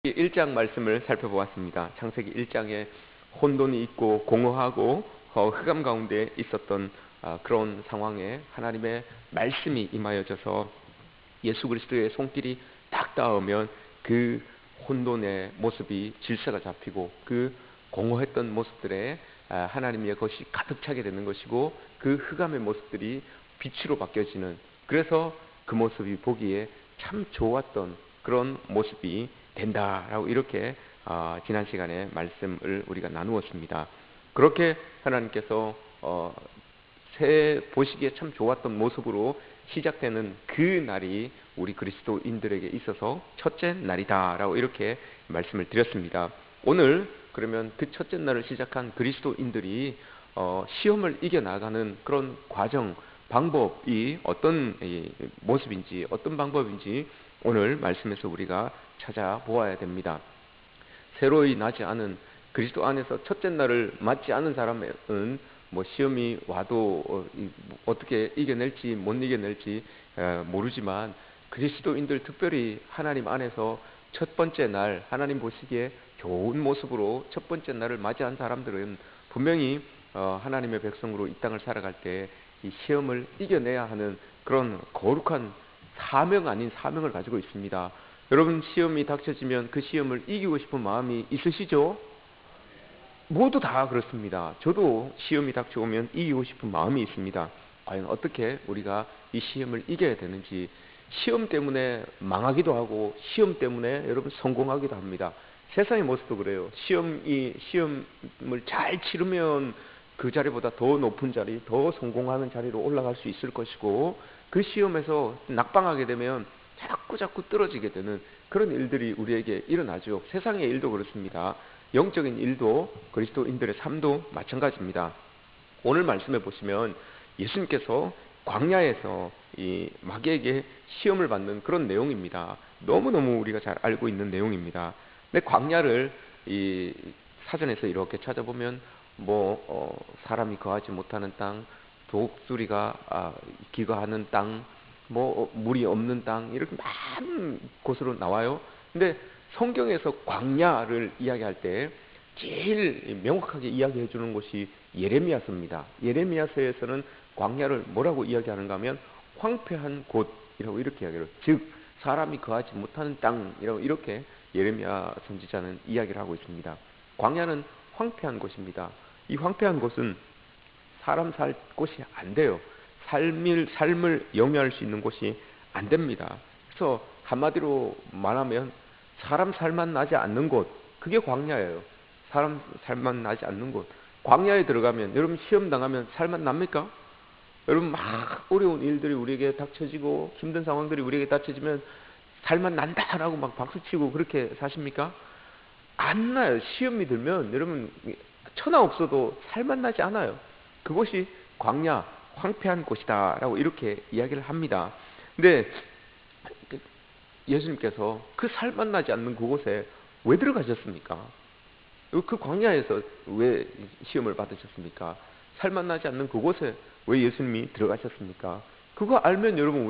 1장 말씀을 살펴보았습니다. 창세기 1장에 혼돈이 있고 공허하고 흑암 가운데 있었던 그런 상황에 하나님의 말씀이 임하여져서 예수 그리스도의 손길이 딱 닿으면 그 혼돈의 모습이 질서가 잡히고 그 공허했던 모습들에 하나님의 것이 가득 차게 되는 것이고 그 흑암의 모습들이 빛으로 바뀌어지는, 그래서 그 모습이 보기에 참 좋았던 그런 모습이 된다라고 이렇게 지난 시간에 말씀을 우리가 나누었습니다. 그렇게 하나님께서 보시기에 참 좋았던 모습으로 시작되는 그 날이 우리 그리스도인들에게 있어서 첫째 날이다라고 이렇게 말씀을 드렸습니다. 오늘 그러면 그 첫째 날을 시작한 그리스도인들이 시험을 이겨나가는 그런 과정, 방법이 어떤 모습인지, 어떤 방법인지 오늘 말씀에서 우리가 찾아보아야 됩니다. 새로이 나지 않은, 그리스도 안에서 첫째 날을 맞지 않은 사람은 시험이 와도 어떻게 이겨낼지 못 이겨낼지 모르지만, 그리스도인들 특별히 하나님 안에서 첫 번째 날, 하나님 보시기에 좋은 모습으로 첫 번째 날을 맞이한 사람들은 분명히 하나님의 백성으로 이 땅을 살아갈 때 이 시험을 이겨내야 하는 그런 거룩한 사명 아닌 사명을 가지고 있습니다. 여러분, 시험이 닥쳐지면 그 시험을 이기고 싶은 마음이 있으시죠? 모두 다 그렇습니다. 저도 시험이 닥쳐오면 이기고 싶은 마음이 있습니다. 과연 어떻게 우리가 이 시험을 이겨야 되는지, 시험 때문에 망하기도 하고 시험 때문에 여러분 성공하기도 합니다. 세상의 모습도 그래요. 시험을 잘 치르면 그 자리보다 더 높은 자리, 더 성공하는 자리로 올라갈 수 있을 것이고, 그 시험에서 낙방하게 되면 자꾸 떨어지게 되는 그런 일들이 우리에게 일어나죠. 세상의 일도 그렇습니다. 영적인 일도, 그리스도인들의 삶도 마찬가지입니다. 오늘 말씀해 보시면 예수님께서 광야에서 이 마귀에게 시험을 받는 그런 내용입니다. 너무너무 우리가 잘 알고 있는 내용입니다. 근데 광야를 이 사전에서 이렇게 찾아보면 사람이 거하지 못하는 땅, 독수리가 기거하는 땅, 물이 없는 땅, 이렇게 많은 곳으로 나와요. 근데 성경에서 광야를 이야기할 때 제일 명확하게 이야기해 주는 곳이 예레미야서입니다. 예레미야서에서는 광야를 뭐라고 이야기하는가 하면 황폐한 곳이라고 이렇게 이야기해요. 즉 사람이 거하지 못하는 땅이라고 이렇게 예레미야 선지자는 이야기를 하고 있습니다. 광야는 황폐한 곳입니다. 이 황폐한 곳은 사람 살 곳이 안 돼요. 삶을 영위할 수 있는 곳이 안 됩니다. 그래서 한마디로 말하면 사람 살만 나지 않는 곳, 그게 광야예요. 사람 살만 나지 않는 곳. 광야에 들어가면 여러분 시험 당하면 살만 납니까? 여러분 막 어려운 일들이 우리에게 닥쳐지고 힘든 상황들이 우리에게 닥쳐지면 살만 난다라고 막 박수치고 그렇게 사십니까? 안 나요. 시험이 들면 여러분 천하 없어도 살만 나지 않아요. 그곳이 광야, 황폐한 곳이다 라고 이렇게 이야기를 합니다. 근데 예수님께서 그 살만 나지 않는 그곳에 왜 들어가셨습니까? 그 광야에서 왜 시험을 받으셨습니까? 살만 나지 않는 그곳에 왜 예수님이 들어가셨습니까? 그거 알면 여러분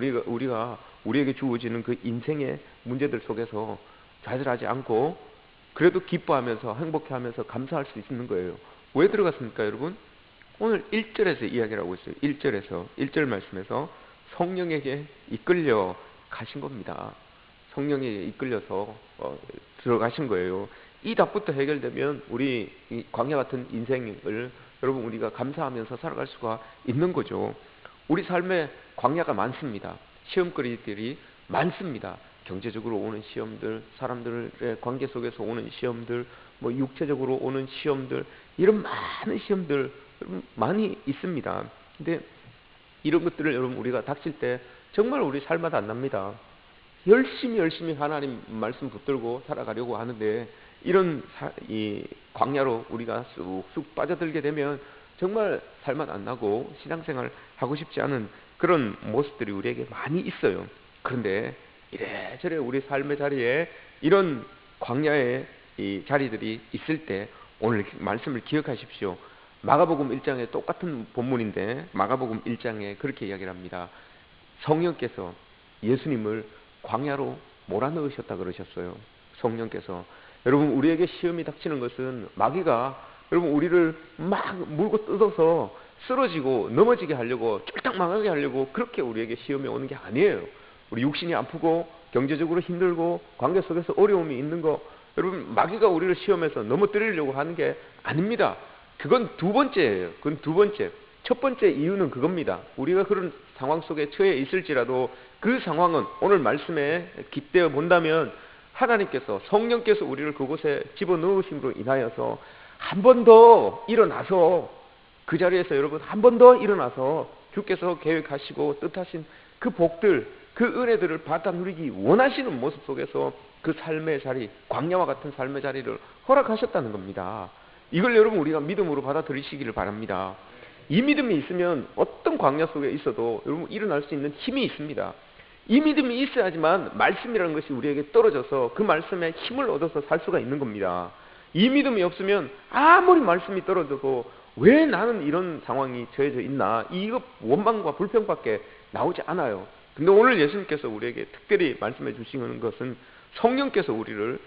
우리에게 주어지는 그 인생의 문제들 속에서 좌절하지 않고 그래도 기뻐하면서 행복해하면서 감사할 수 있는 거예요. 왜 들어갔습니까, 여러분? 오늘 1절에서 이야기를 하고 있어요. 1절 말씀에서 성령에게 이끌려 가신 겁니다. 성령에게 이끌려서 들어가신 거예요. 이 답부터 해결되면 우리 이 광야 같은 인생을 여러분 우리가 감사하면서 살아갈 수가 있는 거죠. 우리 삶에 광야가 많습니다. 시험거리들이 많습니다. 경제적으로 오는 시험들, 사람들의 관계 속에서 오는 시험들, 육체적으로 오는 시험들, 이런 많은 시험들 많이 있습니다. 근데 이런 것들을 여러분 우리가 닥칠 때 정말 우리 살마다 안 납니다. 열심히 하나님 말씀 붙들고 살아가려고 하는데 이런 이 광야로 우리가 쑥쑥 빠져들게 되면 정말 살맛 안 나고 신앙생활 하고 싶지 않은 그런 모습들이 우리에게 많이 있어요. 그런데 이래저래 우리 삶의 자리에 이런 광야의 이 자리들이 있을 때 오늘 말씀을 기억하십시오. 마가복음 1장에 똑같은 본문인데 마가복음 1장에 그렇게 이야기를 합니다. 성령께서 예수님을 광야로 몰아넣으셨다 그러셨어요. 성령께서. 여러분, 우리에게 시험이 닥치는 것은 마귀가 여러분 우리를 막 물고 뜯어서 쓰러지고 넘어지게 하려고, 쫄딱 망하게 하려고 그렇게 우리에게 시험이 오는 게 아니에요. 우리 육신이 아프고 경제적으로 힘들고 관계 속에서 어려움이 있는 거, 여러분 마귀가 우리를 시험해서 넘어뜨리려고 하는 게 아닙니다. 그건 두 번째예요. 그건 두 번째. 첫 번째 이유는 그겁니다. 우리가 그런 상황 속에 처해 있을지라도 그 상황은 오늘 말씀에 깃대어 본다면 하나님께서, 성령께서 우리를 그곳에 집어넣으심으로 인하여서 한 번 더 일어나서, 그 자리에서 여러분 한 번 더 일어나서 주께서 계획하시고 뜻하신 그 복들, 그 은혜들을 받아 누리기 원하시는 모습 속에서 그 삶의 자리, 광야와 같은 삶의 자리를 허락하셨다는 겁니다. 이걸 여러분 우리가 믿음으로 받아들이시기를 바랍니다. 이 믿음이 있으면 어떤 광야 속에 있어도 여러분 일어날 수 있는 힘이 있습니다. 이 믿음이 있어야지만 말씀이라는 것이 우리에게 떨어져서 그 말씀에 힘을 얻어서 살 수가 있는 겁니다. 이 믿음이 없으면 아무리 말씀이 떨어져도 왜 나는 이런 상황이 처해져 있나, 이거 원망과 불평밖에 나오지 않아요. 근데 오늘 예수님께서 우리에게 특별히 말씀해 주시는 것은 성령께서 우리를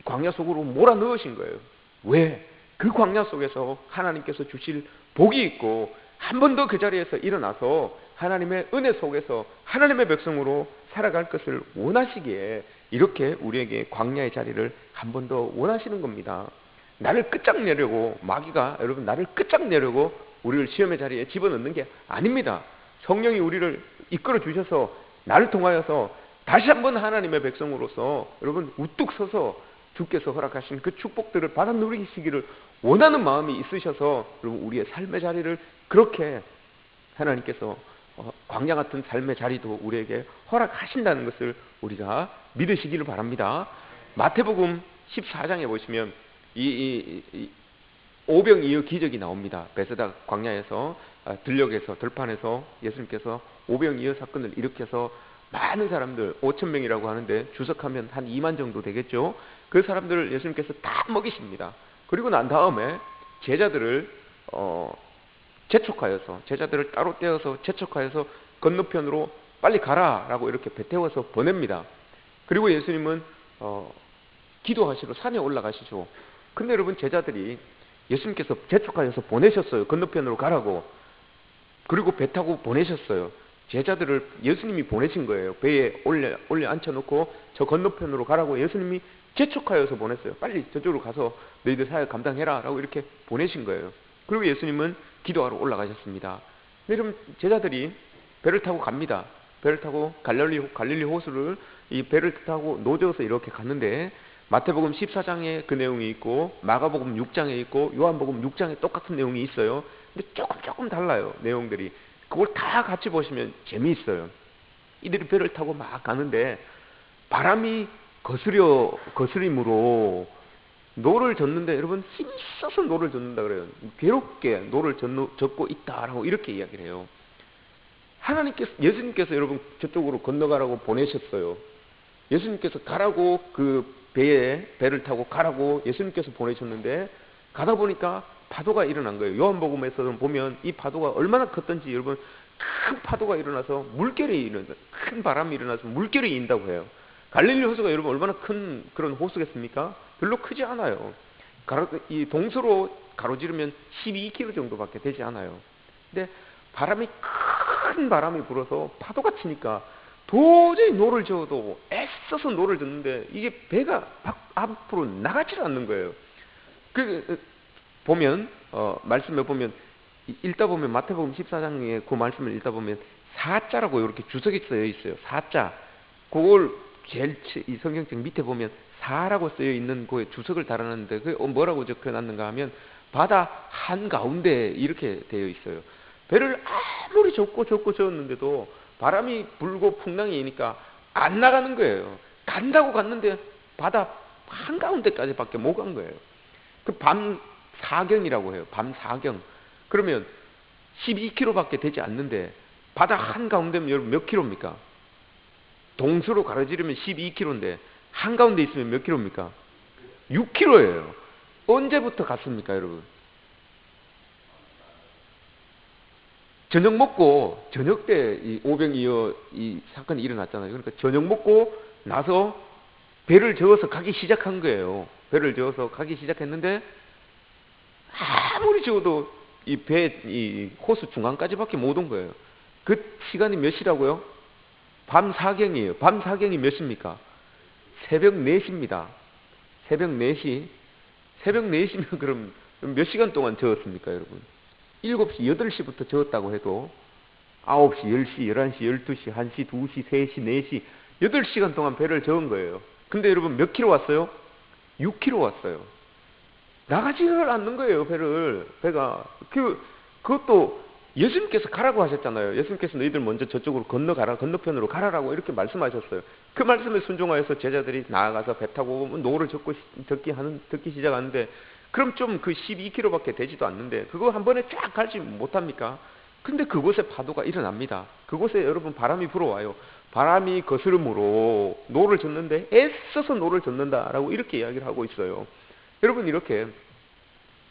광야 속으로 몰아넣으신 거예요. 왜? 그 광야 속에서 하나님께서 주실 복이 있고 한 번 더 그 자리에서 일어나서 하나님의 은혜 속에서 하나님의 백성으로 살아갈 것을 원하시기에 이렇게 우리에게 광야의 자리를 한 번 더 원하시는 겁니다. 나를 끝장내려고, 마귀가 여러분 나를 끝장내려고 우리를 시험의 자리에 집어넣는 게 아닙니다. 성령이 우리를 이끌어 주셔서 나를 통하여서 다시 한번 하나님의 백성으로서 여러분 우뚝 서서 주께서 허락하신 그 축복들을 받아 누리시기를 원하는 마음이 있으셔서 여러분 우리의 삶의 자리를 그렇게 하나님께서 광야 같은 삶의 자리도 우리에게 허락하신다는 것을 우리가 믿으시기를 바랍니다. 마태복음 14장에 보시면 이 오병이어 기적이 나옵니다. 베세다 광야에서, 들녘에서, 들판에서 예수님께서 오병이어 사건을 일으켜서 많은 사람들, 5,000명이라고 하는데 주석하면 한 2만 정도 되겠죠. 그 사람들을 예수님께서 다 먹이십니다. 그리고 난 다음에 제자들을 재촉하여서, 제자들을 따로 떼어서 재촉하여서 건너편으로 빨리 가라라고 이렇게 배태워서 보냅니다. 그리고 예수님은 기도하시러 산에 올라가시죠. 근데 여러분 제자들이 예수님께서 재촉하여서 보내셨어요. 건너편으로 가라고. 그리고 배 타고 보내셨어요. 제자들을 예수님이 보내신 거예요. 배에 올려 앉혀놓고 저 건너편으로 가라고 예수님이 재촉하여서 보냈어요. 빨리 저쪽으로 가서 너희들 사역 감당해라 라고 이렇게 보내신 거예요. 그리고 예수님은 기도하러 올라가셨습니다. 여러분 제자들이 배를 타고 갑니다. 배를 타고 갈릴리 호수를 이 배를 타고 노저어서 이렇게 갔는데, 마태복음 14장에 그 내용이 있고 마가복음 6장에 있고 요한복음 6장에 똑같은 내용이 있어요. 근데 조금 달라요, 내용들이. 그걸 다 같이 보시면 재미있어요. 이들이 배를 타고 막 가는데 바람이 거스림으로 노를 젓는데, 여러분 힘써서 노를 젓는다 그래요. 괴롭게 노를 젓고 있다라고 이렇게 이야기를 해요. 예수님께서 여러분 저쪽으로 건너가라고 보내셨어요. 예수님께서 가라고, 그 배를 타고 가라고 예수님께서 보내셨는데 가다 보니까 파도가 일어난 거예요. 요한복음에서는 보면 이 파도가 얼마나 컸던지, 여러분 큰 파도가 일어나서 큰 바람이 일어나서 물결이 인다고 해요. 갈릴리 호수가 여러분 얼마나 큰 그런 호수겠습니까? 별로 크지 않아요. 이 동서로 가로지르면 12km 정도밖에 되지 않아요. 근데 큰 바람이 불어서 파도가 치니까 도저히 노를 저어도 애써서 노를 젓는데 이게 배가 앞으로 나가질 않는 거예요. 보면 말씀에 보면 읽다 보면 마태복음 14장에 그 말씀을 읽다 보면 사자라고 이렇게 주석이 쓰여 있어요. 사자. 그걸 제일 이 성경책 밑에 보면 사라고 쓰여 있는 그 주석을 달아놨는데 그게 뭐라고 적혀놨는가 하면 바다 한가운데 이렇게 되어 있어요. 배를 아무리 젓고 저었는데도 바람이 불고 풍랑이 이니까 안 나가는 거예요. 간다고 갔는데 바다 한가운데까지밖에 못 간 거예요. 그 밤 사경이라고 해요. 밤 사경. 그러면 12km밖에 되지 않는데 바다 한가운데면 여러분 몇 킬로입니까? 동서로 가로지르면 12km인데 한가운데 있으면 몇 킬로입니까? 6km예요. 언제부터 갔습니까, 여러분? 저녁 먹고, 저녁 때 이 오병이어 이 사건이 일어났잖아요. 그러니까 저녁 먹고 나서 배를 저어서 가기 시작한 거예요. 배를 저어서 가기 시작했는데 아무리 저어도 이 호수 중앙까지밖에 못 온 거예요. 그 시간이 몇 시라고요? 밤 사경이에요. 밤 사경이 몇 시입니까? 새벽 4시입니다. 새벽 4시. 새벽 4시면 그럼 몇 시간 동안 저었습니까, 여러분? 7시, 8시부터 저었다고 해도 9시, 10시, 11시, 12시, 1시, 2시, 3시, 4시, 8시간 동안 배를 저은 거예요. 근데 여러분 몇 킬로 왔어요? 6킬로 왔어요. 나가지를 않는 거예요, 배가. 그것도 예수님께서 가라고 하셨잖아요. 예수님께서 너희들 먼저 저쪽으로 건너가라, 건너편으로 가라라고 이렇게 말씀하셨어요. 그 말씀에 순종하여서 제자들이 나아가서 배 타고 노를 젓기 시작하는데, 그럼 좀 그 12km밖에 되지도 않는데 그거 한 번에 쫙 갈지 못합니까? 근데 그곳에 파도가 일어납니다. 그곳에 여러분 바람이 불어와요. 바람이 거스름으로 노를 젓는데 애써서 노를 젓는다라고 이렇게 이야기를 하고 있어요. 여러분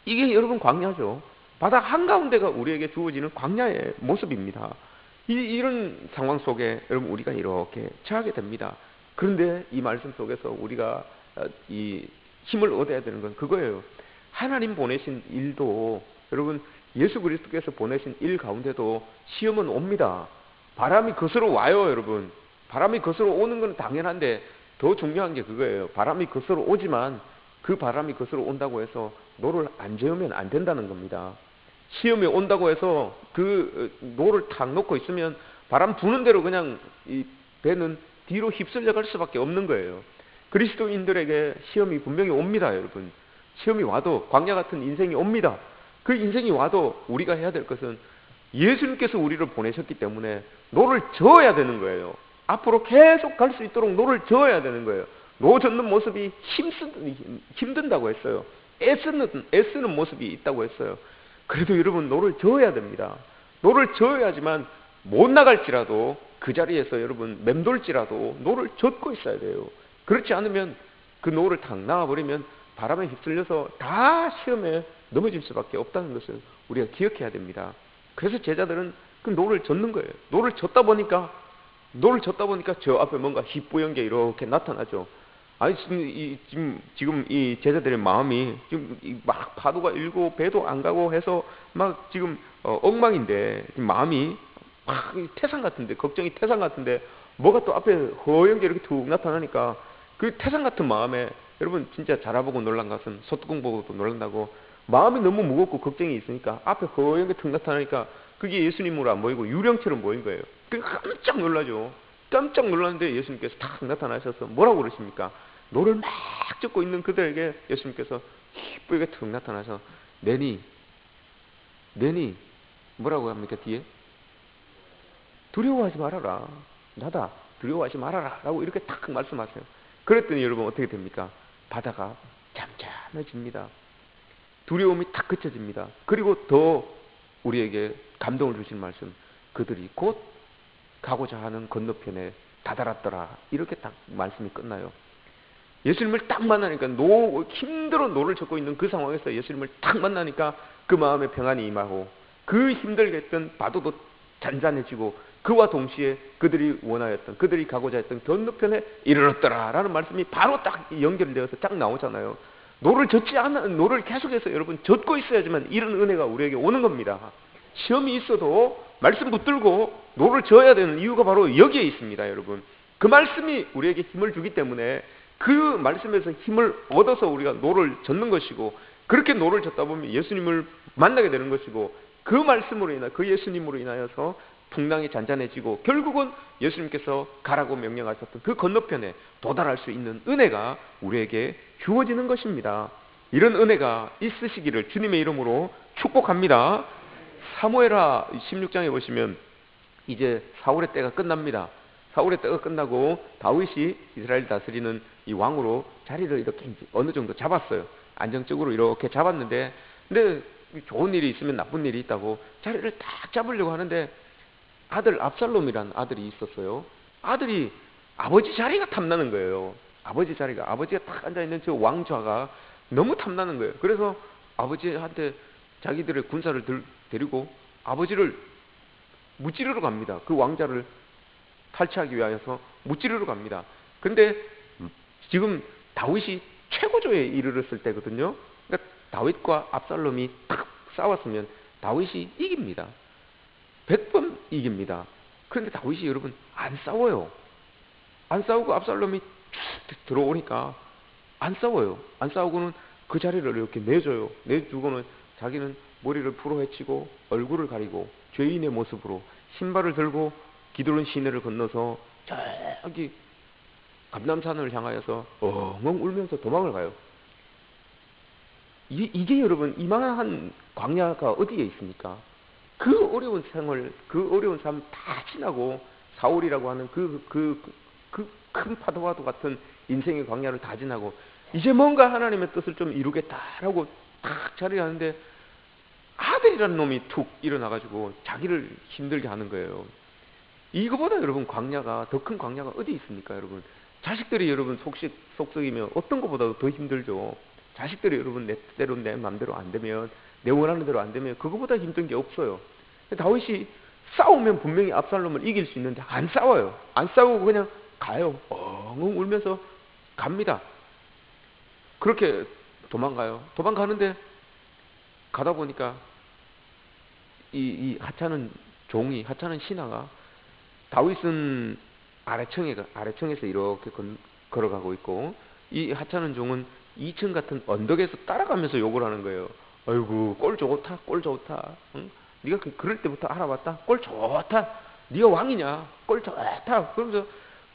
이게 여러분 광야죠. 바다 한가운데가 우리에게 주어지는 광야의 모습입니다. 이런 상황 속에 여러분 우리가 이렇게 처하게 됩니다. 그런데 이 말씀 속에서 우리가 이 힘을 얻어야 되는 건 그거예요. 하나님 보내신 일도 여러분 예수 그리스도께서 보내신 일 가운데도 시험은 옵니다. 바람이 거슬러 와요, 여러분. 바람이 거슬러 오는 건 당연한데 더 중요한 게 그거예요. 바람이 거슬러 오지만 그 바람이 거슬러 온다고 해서 노를 안 저으면 안 된다는 겁니다. 시험이 온다고 해서 그 노를 탁 놓고 있으면 바람 부는 대로 그냥 이 배는 뒤로 휩쓸려 갈 수밖에 없는 거예요. 그리스도인들에게 시험이 분명히 옵니다, 여러분. 시험이 와도 광야 같은 인생이 옵니다. 그 인생이 와도 우리가 해야 될 것은 예수님께서 우리를 보내셨기 때문에 노를 저어야 되는 거예요. 앞으로 계속 갈 수 있도록 노를 저어야 되는 거예요. 노 젓는 모습이 힘든다고 했어요. 애쓰는 모습이 있다고 했어요. 그래도 여러분 노를 저어야 됩니다. 노를 저어야지만 못 나갈지라도 그 자리에서 여러분 맴돌지라도 노를 젓고 있어야 돼요. 그렇지 않으면 그 노를 탁 나와버리면 바람에 휩쓸려서 다 시험에 넘어질 수밖에 없다는 것을 우리가 기억해야 됩니다. 그래서 제자들은 그 노를 젓는 거예요. 노를 젓다 보니까 저 앞에 뭔가 희뿌연 게 이렇게 나타나죠. 아니 지금 이 제자들의 마음이 지금 막 파도가 일고 배도 안 가고 해서 막 지금 엉망인데 마음이 막 태산 같은데, 걱정이 태산 같은데 뭐가 또 앞에 허연 게 이렇게 툭 나타나니까 그 태산 같은 마음에 여러분 진짜 자라보고 놀란 것은 소뚜껑 보고도 놀란다고, 마음이 너무 무겁고 걱정이 있으니까 앞에 허연 게 툭 나타나니까 그게 예수님으로 안 보이고 유령처럼 보인 거예요. 그 깜짝 놀라죠. 깜짝 놀랐는데 예수님께서 탁 나타나셔서 뭐라고 그러십니까? 노를 막 젓고 있는 그들에게 예수님께서 희뿌게 툭 나타나서 내니 뭐라고 합니까? 뒤에 두려워하지 말아라. 나다. 두려워하지 말아라. 라고 이렇게 탁 말씀하세요. 그랬더니 여러분 어떻게 됩니까? 바다가 잠잠해집니다. 두려움이 탁 그쳐집니다. 그리고 더 우리에게 감동을 주신 말씀, 그들이 곧 가고자 하는 건너편에 다다랐더라. 이렇게 딱 말씀이 끝나요. 예수님을 딱 만나니까 힘들어 노를 젓고 있는 그 상황에서 예수님을 딱 만나니까 그 마음에 평안이 임하고 그 힘들게 했던 파도도 잔잔해지고 그와 동시에 그들이 원하였던, 그들이 가고자 했던 건너편에 이르렀더라 라는 말씀이 바로 딱 연결되어서 딱 나오잖아요. 노를 계속해서 여러분 젓고 있어야지만 이런 은혜가 우리에게 오는 겁니다. 시험이 있어도 말씀 붙들고 노를 저어야 되는 이유가 바로 여기에 있습니다, 여러분. 그 말씀이 우리에게 힘을 주기 때문에 그 말씀에서 힘을 얻어서 우리가 노를 젓는 것이고, 그렇게 노를 젓다 보면 예수님을 만나게 되는 것이고, 그 말씀으로 인하, 그 예수님으로 인하여서 풍랑이 잔잔해지고 결국은 예수님께서 가라고 명령하셨던 그 건너편에 도달할 수 있는 은혜가 우리에게 주어지는 것입니다. 이런 은혜가 있으시기를 주님의 이름으로 축복합니다. 사무엘하 16장에 보시면 이제 사울의 때가 끝납니다. 사울의 때가 끝나고 다윗이 이스라엘 다스리는 이 왕으로 자리를 이렇게 어느 정도 잡았어요. 안정적으로 이렇게 잡았는데, 근데 좋은 일이 있으면 나쁜 일이 있다고 자리를 딱 잡으려고 하는데 아들 압살롬이란 아들이 있었어요. 아들이 아버지 자리가 탐나는 거예요. 아버지가 딱 앉아있는 저 왕좌가 너무 탐나는 거예요. 그래서 아버지한테 자기들의 군사를 데리고 아버지를 무찌르러 갑니다. 그 왕자를 탈취하기 위하여서 무찌르러 갑니다. 근데 지금 다윗이 최고조에 이르렀을 때거든요. 그러니까 다윗과 압살롬이 탁 싸웠으면 다윗이 이깁니다. 100번 이깁니다. 그런데 다윗이 여러분 안 싸워요. 안 싸우고 압살롬이 쭉 들어오니까 안 싸워요. 안 싸우고는 그 자리를 이렇게 내줘요. 내주고는 자기는 머리를 풀어헤치고 얼굴을 가리고 죄인의 모습으로 신발을 들고 기드론 시내를 건너서 저기 감람산을 향하여서 엉엉 울면서 도망을 가요. 이게 여러분 이만한 광야가 어디에 있습니까? 그 어려운 생활, 그 어려운 삶 다 지나고 사울이라고 하는 그 큰 파도와도 같은 인생의 광야를 다 지나고 이제 뭔가 하나님의 뜻을 좀 이루겠다라고 딱 자리에 하는데 아들이라는 놈이 툭 일어나가지고 자기를 힘들게 하는 거예요. 이거보다 여러분 광야가 더 큰 광야가 어디 있습니까, 여러분? 자식들이 여러분 속썩이면 어떤 것보다도 더 힘들죠. 자식들이 여러분 내 뜻대로 내 마음대로 안 되면 내 원하는 대로 안 되면 그거보다 힘든 게 없어요. 다윗이 싸우면 분명히 압살롬을 이길 수 있는데 안 싸워요. 안 싸우고 그냥 가요. 엉엉 울면서 갑니다. 그렇게 도망가요. 도망가는데 가다 보니까 이 하찮은 종이, 하찮은 신하가 다윗은 아래층에서 이렇게 걸어가고 있고 이 하찮은 종은 2층 같은 언덕에서 따라가면서 욕을 하는 거예요. 아이고 꼴 좋다, 꼴 좋다. 응? 네가 그럴 때부터 알아봤다. 꼴 좋다. 네가 왕이냐? 꼴 좋다. 그러면서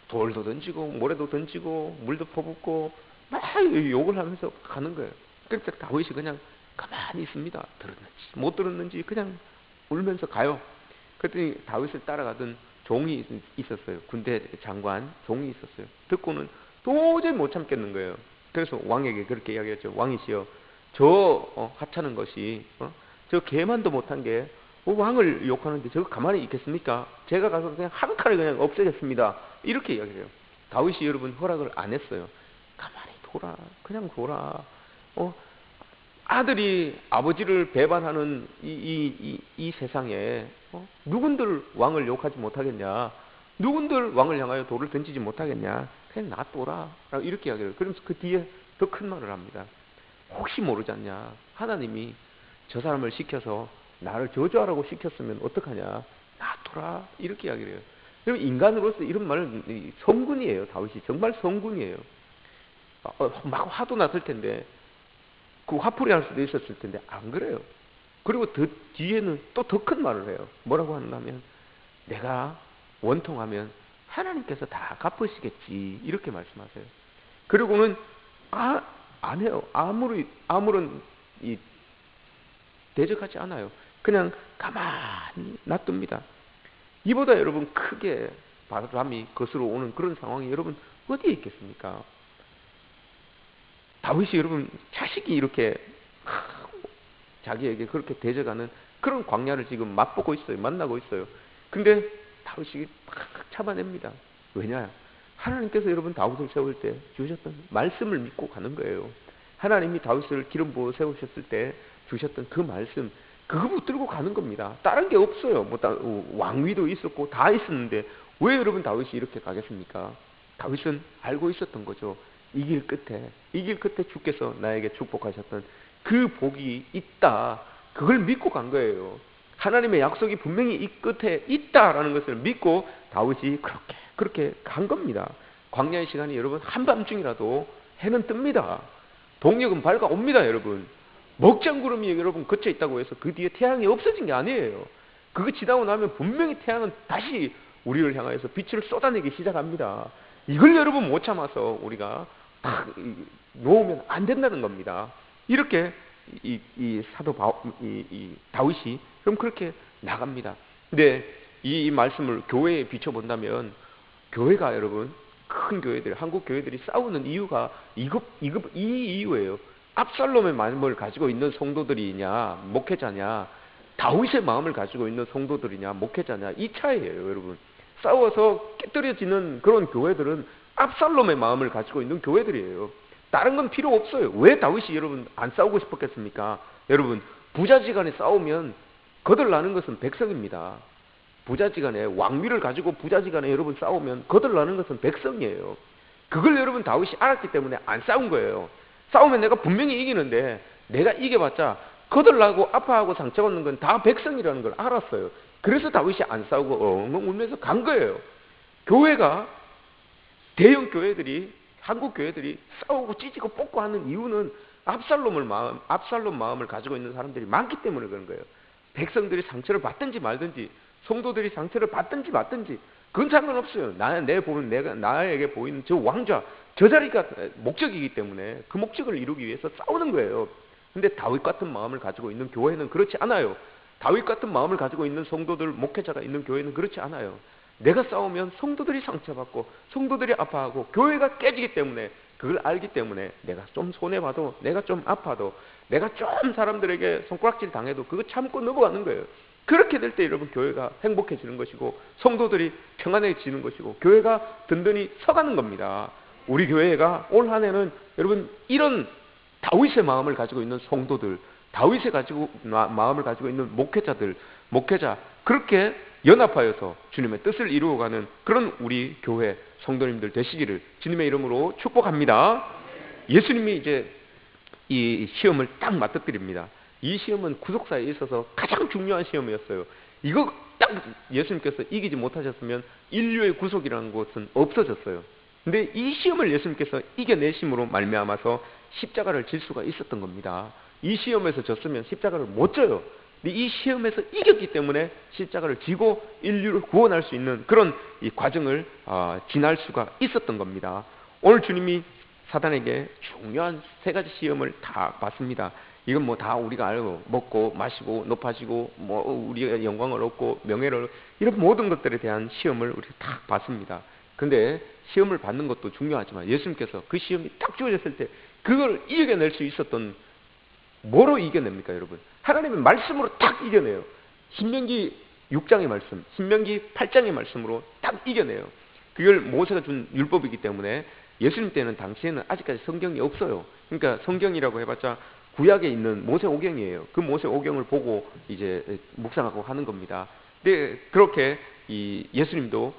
돌도 던지고 모래도 던지고 물도 퍼붓고 막 욕을 하면서 가는 거예요. 그러니까 다윗이 그냥 가만히 있습니다. 들었는지 못 들었는지 그냥 울면서 가요. 그랬더니 다윗을 따라가던 종이 있었어요. 군대 장관 종이 있었어요. 듣고는 도저히 못 참겠는 거예요. 그래서 왕에게 그렇게 이야기했죠. 왕이시여, 저 하찮은 것이 저 개만도 못한 게 왕을 욕하는데 저거 가만히 있겠습니까? 제가 가서 그냥 한 칼을 그냥 없애겠습니다. 이렇게 이야기해요. 다윗이 여러분 허락을 안 했어요. 가만히 둬라, 그냥 둬라. 아들이 아버지를 배반하는 이 세상에 누군들 왕을 욕하지 못하겠냐? 누군들 왕을 향하여 돌을 던지지 못하겠냐? 그냥 놔둬라. 이렇게 이야기해요. 그러면서 그 뒤에 더 큰 말을 합니다. 혹시 모르지 않냐? 하나님이 저 사람을 시켜서 나를 저주하라고 시켰으면 어떡하냐? 놔둬라. 이렇게 이야기를 해요. 그럼 인간으로서 이런 말은 성군이에요. 다윗이 정말 성군이에요. 막 화도 났을 텐데 그 화풀이 할 수도 있었을 텐데 안 그래요. 그리고 더 뒤에는 또 더 큰 말을 해요. 뭐라고 하냐면 내가 원통하면 하나님께서 다 갚으시겠지. 이렇게 말씀하세요. 그리고는 안 해요. 아무런 대적하지 않아요. 그냥 가만히 놔둡니다. 이보다 여러분 크게 바람이 거슬러 오는 그런 상황이 여러분 어디에 있겠습니까? 다윗이 여러분 자식이 이렇게 자기에게 그렇게 대적하는 그런 광야를 지금 맛보고 있어요. 만나고 있어요. 근데 다윗이 팍 참아냅니다. 왜냐? 하나님께서 여러분 다윗을 세울 때 주셨던 말씀을 믿고 가는 거예요. 하나님이 다윗을 기름 부어 세우셨을 때 주셨던 그 말씀, 그거 붙들고 가는 겁니다. 다른 게 없어요. 왕위도 있었고 다 있었는데 왜 여러분 다윗이 이렇게 가겠습니까? 다윗은 알고 있었던 거죠. 이길 끝에 주께서 나에게 축복하셨던 그 복이 있다. 그걸 믿고 간 거예요. 하나님의 약속이 분명히 이 끝에 있다라는 것을 믿고 다윗이 그렇게 간 겁니다. 광야의 시간이 여러분 한밤중이라도 해는 뜹니다. 동력은 밝아옵니다. 여러분 먹장구름이 여러분 걷혀 있다고 해서 그 뒤에 태양이 없어진 게 아니에요. 그거 지나고 나면 분명히 태양은 다시 우리를 향하여서 빛을 쏟아내기 시작합니다. 이걸 여러분 못 참아서 우리가 딱 놓으면 안 된다는 겁니다. 이렇게 이 다윗이 그럼 그렇게 나갑니다. 근데 이 말씀을 교회에 비춰본다면 교회가 여러분 큰 교회들, 한국 교회들이 싸우는 이유가 이 이유예요. 압살롬의 마음을 가지고 있는 성도들이냐 목회자냐, 다윗의 마음을 가지고 있는 성도들이냐 목회자냐, 이 차이예요. 여러분 싸워서 깨뜨려지는 그런 교회들은 압살롬의 마음을 가지고 있는 교회들이에요. 다른 건 필요 없어요. 왜 다윗이 여러분 안 싸우고 싶었겠습니까? 여러분 부자지간에 싸우면 거들나는 것은 백성입니다. 부자지간에 왕위를 가지고 부자지간에 여러분 싸우면 거들나는 것은 백성이에요. 그걸 여러분 다윗이 알았기 때문에 안 싸운 거예요. 싸우면 내가 분명히 이기는데 내가 이겨봤자 거들나고 아파하고 상처받는 건 다 백성이라는 걸 알았어요. 그래서 다윗이 안 싸우고 엉엉 울면서 간 거예요. 교회가, 대형 교회들이, 한국 교회들이 싸우고 찢고 뽑고 하는 이유는 압살롬 마음을 가지고 있는 사람들이 많기 때문에 그런 거예요. 백성들이 상처를 받든지 말든지, 성도들이 상처를 받든지 말든지, 그건 상관없어요. 나에게 보이는 저 왕좌, 저 자리가 목적이기 때문에 그 목적을 이루기 위해서 싸우는 거예요. 근데 다윗 같은 마음을 가지고 있는 교회는 그렇지 않아요. 다윗 같은 마음을 가지고 있는 성도들, 목회자가 있는 교회는 그렇지 않아요. 내가 싸우면 성도들이 상처받고 성도들이 아파하고 교회가 깨지기 때문에, 그걸 알기 때문에 내가 좀 손해봐도, 내가 좀 아파도, 내가 좀 사람들에게 손가락질 당해도 그거 참고 넘어가는 거예요. 그렇게 될 때 여러분 교회가 행복해지는 것이고 성도들이 평안해지는 것이고 교회가 든든히 서가는 겁니다. 우리 교회가 올 한 해는 여러분 이런 다윗의 마음을 가지고 있는 성도들, 다윗의 마음을 가지고 있는 목회자, 그렇게 연합하여서 주님의 뜻을 이루어가는 그런 우리 교회 성도님들 되시기를 주님의 이름으로 축복합니다. 예수님이 이제 이 시험을 딱 맞닥뜨립니다. 이 시험은 구속사에 있어서 가장 중요한 시험이었어요. 이거 딱 예수님께서 이기지 못하셨으면 인류의 구속이라는 것은 없어졌어요. 근데 이 시험을 예수님께서 이겨내심으로 말미암아서 십자가를 질 수가 있었던 겁니다. 이 시험에서 졌으면 십자가를 못 져요. 근데 이 시험에서 이겼기 때문에 십자가를 지고 인류를 구원할 수 있는 그런 이 과정을 지날 수가 있었던 겁니다. 오늘 주님이 사단에게 중요한 3가지 시험을 다 받습니다. 이건 뭐 다 우리가 알고, 먹고 마시고 높아지고 뭐 우리가 영광을 얻고 명예를, 이런 모든 것들에 대한 시험을 우리가 다 받습니다. 근데 시험을 받는 것도 중요하지만 예수님께서 그 시험이 딱 주어졌을 때 그걸 이겨낼 수 있었던, 뭐로 이겨냅니까 여러분? 하나님의 말씀으로 딱 이겨내요. 신명기 6장의 말씀, 신명기 8장의 말씀으로 딱 이겨내요. 그걸 모세가 준 율법이기 때문에 예수님 때는 당시에는 아직까지 성경이 없어요. 그러니까 성경이라고 해봤자 구약에 있는 모세오경이에요. 그 모세오경을 보고 이제 묵상하고 하는 겁니다. 근데 그렇게 이 예수님도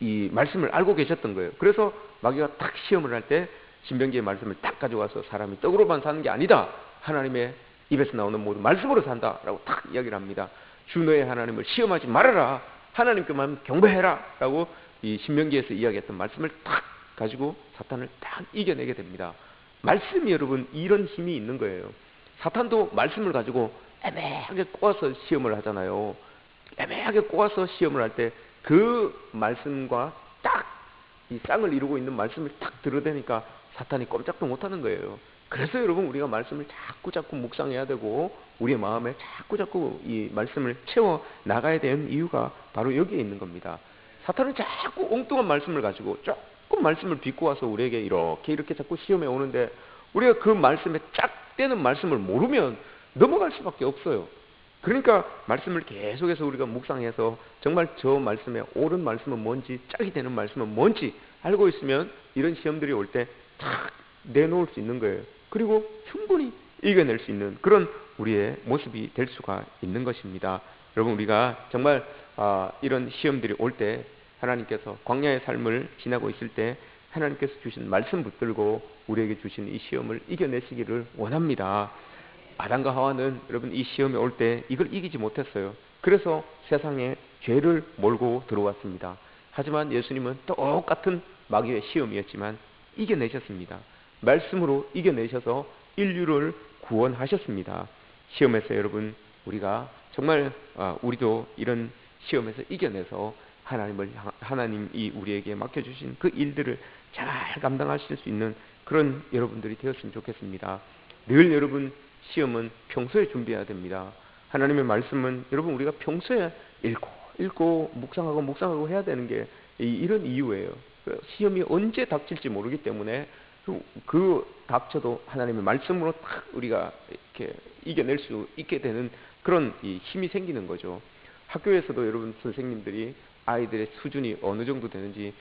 이 말씀을 알고 계셨던 거예요. 그래서 마귀가 딱 시험을 할 때 신명기의 말씀을 딱 가져와서 사람이 떡으로만 사는 게 아니다, 하나님의 입에서 나오는 모든 말씀으로 산다라고 딱 이야기를 합니다. 주 너의 하나님을 시험하지 말아라, 하나님께만 경배해라 라고 이 신명기에서 이야기했던 말씀을 딱 가지고 사탄을 딱 이겨내게 됩니다. 말씀이 여러분 이런 힘이 있는 거예요. 사탄도 말씀을 가지고 애매하게 꼬아서 시험을 하잖아요. 애매하게 꼬아서 시험을 할 때 그 말씀과 딱 이 쌍을 이루고 있는 말씀을 딱 들어대니까 사탄이 꼼짝도 못하는 거예요. 그래서 여러분 우리가 말씀을 자꾸 묵상해야 되고 우리의 마음에 자꾸 이 말씀을 채워 나가야 되는 이유가 바로 여기에 있는 겁니다. 사탄은 자꾸 엉뚱한 말씀을 가지고 조금 말씀을 비꼬아서 우리에게 이렇게 자꾸 시험에 오는데, 우리가 그 말씀에 짝 떼는 말씀을 모르면 넘어갈 수밖에 없어요. 그러니까 말씀을 계속해서 우리가 묵상해서 정말 저 말씀에 옳은 말씀은 뭔지, 짝이 되는 말씀은 뭔지 알고 있으면 이런 시험들이 올 때 탁 내놓을 수 있는 거예요. 그리고 충분히 이겨낼 수 있는 그런 우리의 모습이 될 수가 있는 것입니다. 여러분 우리가 정말 이런 시험들이 올 때 하나님께서 광야의 삶을 지나고 있을 때 하나님께서 주신 말씀 붙들고 우리에게 주신 이 시험을 이겨내시기를 원합니다. 아담과 하와는 여러분 이 시험에 올 때 이걸 이기지 못했어요. 그래서 세상에 죄를 몰고 들어왔습니다. 하지만 예수님은 똑같은 마귀의 시험이었지만 이겨내셨습니다. 말씀으로 이겨내셔서 인류를 구원하셨습니다. 시험에서 여러분 우리가 정말 우리도 이런 시험에서 이겨내서 하나님이 우리에게 맡겨주신 그 일들을 잘 감당하실 수 있는 그런 여러분들이 되었으면 좋겠습니다. 늘 여러분 시험은 평소에 준비해야 됩니다. 하나님의 말씀은 여러분 우리가 평소에 읽고 묵상하고 해야 되는 게 이런 이유예요. 시험이 언제 닥칠지 모르기 때문에 그 닥쳐도 하나님의 말씀으로 딱 우리가 이렇게 이겨낼 수 있게 되는 그런 이 힘이 생기는 거죠. 학교에서도 여러분 선생님들이 아이들의 수준이 어느 정도 되는지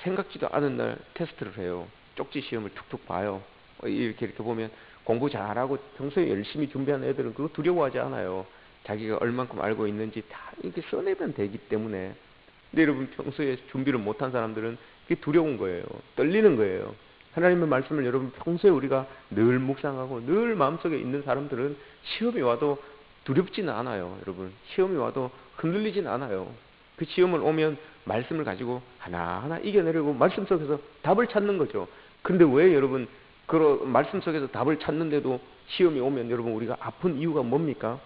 생각지도 않은 날 테스트를 해요. 쪽지 시험을 툭툭 봐요. 이렇게 보면 공부 잘하고 평소에 열심히 준비하는 애들은 그거 두려워하지 않아요. 자기가 얼만큼 알고 있는지 다 이렇게 써내면 되기 때문에. 근데 여러분 평소에 준비를 못한 사람들은 그게 두려운 거예요. 떨리는 거예요. 하나님의 말씀을 여러분 평소에 우리가 늘 묵상하고 늘 마음속에 있는 사람들은 시험이 와도 두렵지는 않아요. 여러분 시험이 와도 흔들리진 않아요. 그 시험을 오면 말씀을 가지고 하나하나 이겨내려고 말씀 속에서 답을 찾는 거죠. 그런데 왜 여러분 그런 말씀 속에서 답을 찾는데도 시험이 오면 여러분 우리가 아픈 이유가 뭡니까?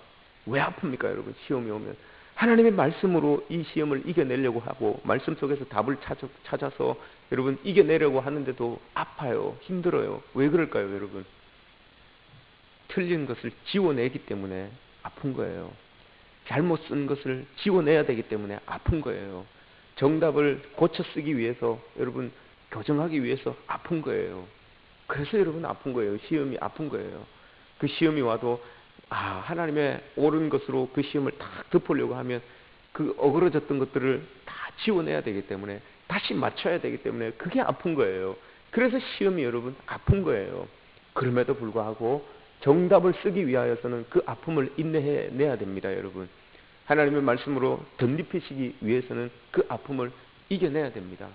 왜 아픕니까 여러분? 시험이 오면 하나님의 말씀으로 이 시험을 이겨내려고 하고 말씀 속에서 답을 찾아서 여러분 이겨내려고 하는데도 아파요. 힘들어요. 왜 그럴까요 여러분? 틀린 것을 지워내기 때문에 아픈 거예요. 잘못 쓴 것을 지워내야 되기 때문에 아픈 거예요. 정답을 고쳐 쓰기 위해서 여러분 교정하기 위해서 아픈 거예요. 그래서 여러분 아픈 거예요. 시험이 아픈 거예요. 그 시험이 와도 하나님의 옳은 것으로 그 시험을 다 덮으려고 하면 그 어그러졌던 것들을 다 지워내야 되기 때문에 다시 맞춰야 되기 때문에 그게 아픈 거예요. 그래서 시험이 여러분 아픈 거예요. 그럼에도 불구하고 정답을 쓰기 위하여서는 그 아픔을 인내해내야 됩니다. 여러분 하나님의 말씀으로 덧입히시기 위해서는 그 아픔을 이겨내야 됩니다.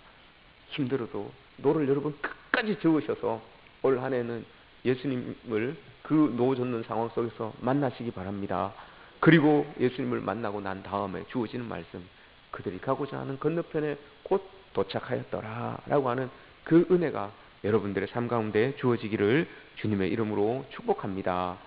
힘들어도 노를 여러분 끝까지 적으셔서 올 한 해는 예수님을 그 노 젓는 상황 속에서 만나시기 바랍니다. 그리고 예수님을 만나고 난 다음에 주어지는 말씀, 그들이 가고자 하는 건너편에 곧 도착하였더라 라고 하는 그 은혜가 여러분들의 삶 가운데 주어지기를 주님의 이름으로 축복합니다.